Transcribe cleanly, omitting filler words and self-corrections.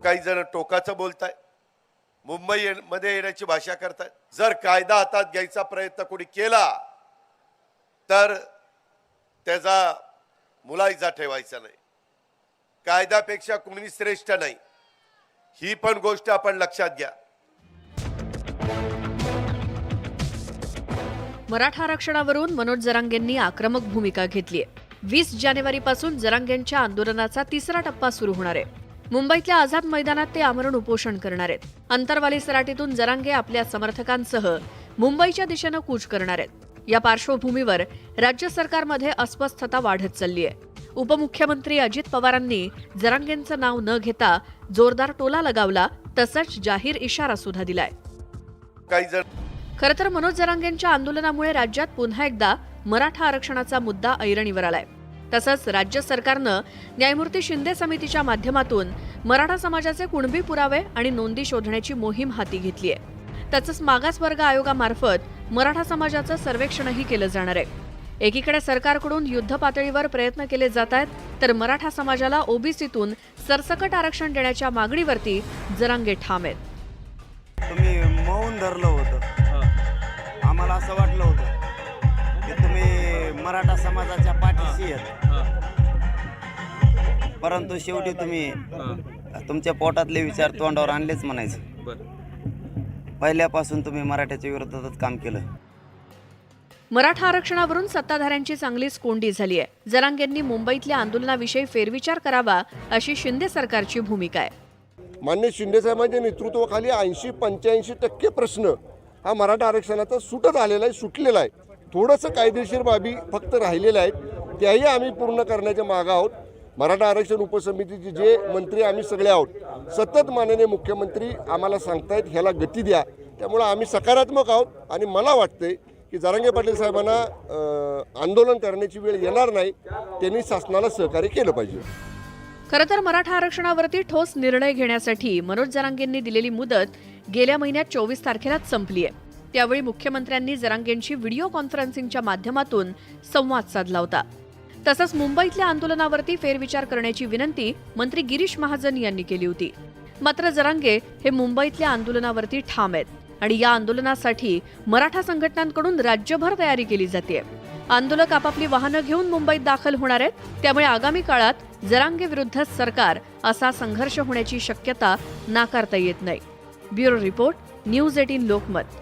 काही जण टोकाचं बोलताय, मुंबई मध्ये येण्याची भाषा करताय। जर कायदा हातात घ्यायचा प्रयत्न कोणी केला तर त्याचा मुलायजा ठेवायचा नाही। कायद्यापेक्षा कोणी श्रेष्ठ नाही, ही पण गोष्ट आपण लक्षात घ्या। मराठा आरक्षणावरून मनोज जरांगेंनी आक्रमक भूमिका घेतली आहे। 20 जानेवारीपासून जरांगेंच्या आंदोलनाचा तिसरा टप्पा सुरू होणार आहे। मुंबईतल्या आझाद मैदानात ते आमरण उपोषण करणार आहेत। अंतरवाली सराटीतून जरांगे आपल्या समर्थकांसह मुंबईच्या दिशेनं कूच करणार आहेत। या पार्श्वभूमीवर राज्य सरकारमध्ये अस्वस्थता वाढत चालली आहे। उपमुख्यमंत्री अजित पवारांनी जरांगेंचं नाव न घेता जोरदार टोला लगावला, तसंच जाहीर इशारा सुद्धा दिलाय। खरं तर मनोज जरांगेंच्या आंदोलनामुळे राज्यात पुन्हा एकदा मराठा आरक्षणाचा मुद्दा ऐरणीवर आलाय। तसंच राज्य सरकारनं न्यायमूर्ती शिंदे समितीच्या माध्यमातून मराठा समाजाचे कुणबी पुरावे आणि नोंदी शोधण्याची मोहीम हाती घेतली आहे। तसंच मागासवर्ग आयोगामार्फत मराठा समाजाचं सर्वेक्षणही केलं जाणार आहे। एकीकडे सरकारकडून युद्ध पातळीवर प्रयत्न केले जात आहेत, तर मराठा समाजाला ओबीसीतून सरसकट आरक्षण देण्याच्या मागणीवरती जरांगे ठाम आहेत। तुम्ही मौन धरलं होतं, आम्हाला असं वाटलं होतं की तुम्ही मराठा समाजाच्या पाठीशी आहेत, परंतु शेवटी तुम्ही तुमच्या पोटातले विचार तोंडावर आणलेच म्हणायचं। पहिल्यापासून तुम्ही मराठ्याच्या विरोधातच काम केलं। मराठा आरक्षणावरून सत्ताधाऱ्यांची चांगलीच कोंडी झाली आहे। जरांगेंनी मुंबईतल्या आंदोलनाविषयी फेरविचार करावा, अशी शिंदे सरकारची भूमिका आहे। माननीय शिंदे साहेबांच्या नेतृत्वाखाली 80-85% प्रश्न हा मराठा आरक्षणाचा सुटत आलेला आहे, सुटलेला आहे। थोडंसं कायदेशीर बाबी फक्त राहिलेल्या आहेत, त्याही आम्ही पूर्ण करण्याच्या मागे आहोत। मराठा आरक्षण उपसमितीचे जे मंत्री आम्ही सगळे आहोत, सतत माननीय मुख्यमंत्री आम्हाला सांगतायत ह्याला गती द्या, त्यामुळे आम्ही सकारात्मक आहोत। आणि मला वाटतंय की जरांगे पाटील साहेबांना आंदोलन करण्याची वेळ येणार नाही, त्यांनी शासनाला सहकार्य केलं पाहिजे। खरं तर मराठा आरक्षणावरती ठोस निर्णय घेण्यासाठी मनोज जरांगेंनी दिलेली मुदत गेल्या महिन्यात 24 तारखेलाच संपली आहे। त्यावेळी मुख्यमंत्र्यांनी जरांगेंशी व्हिडिओ कॉन्फरन्सिंगच्या माध्यमातून संवाद साधला होता। तसंच मुंबईतल्या आंदोलनावरती फेरविचार करण्याची विनंती मंत्री गिरीश महाजन यांनी केली होती। मात्र जरांगे हे मुंबईतल्या आंदोलनावरती ठाम आहेत आणि या आंदोलनासाठी मराठा संघटनांकडून राज्यभर तयारी केली जाते। आंदोलक आपापली वाहनं घेऊन मुंबईत दाखल होणार आहेत, त्यामुळे आगामी काळात जरांगे विरुद्ध सरकार असा संघर्ष होण्याची शक्यता नाकारता येत नाही। Bureau report, news 18 Lokmat.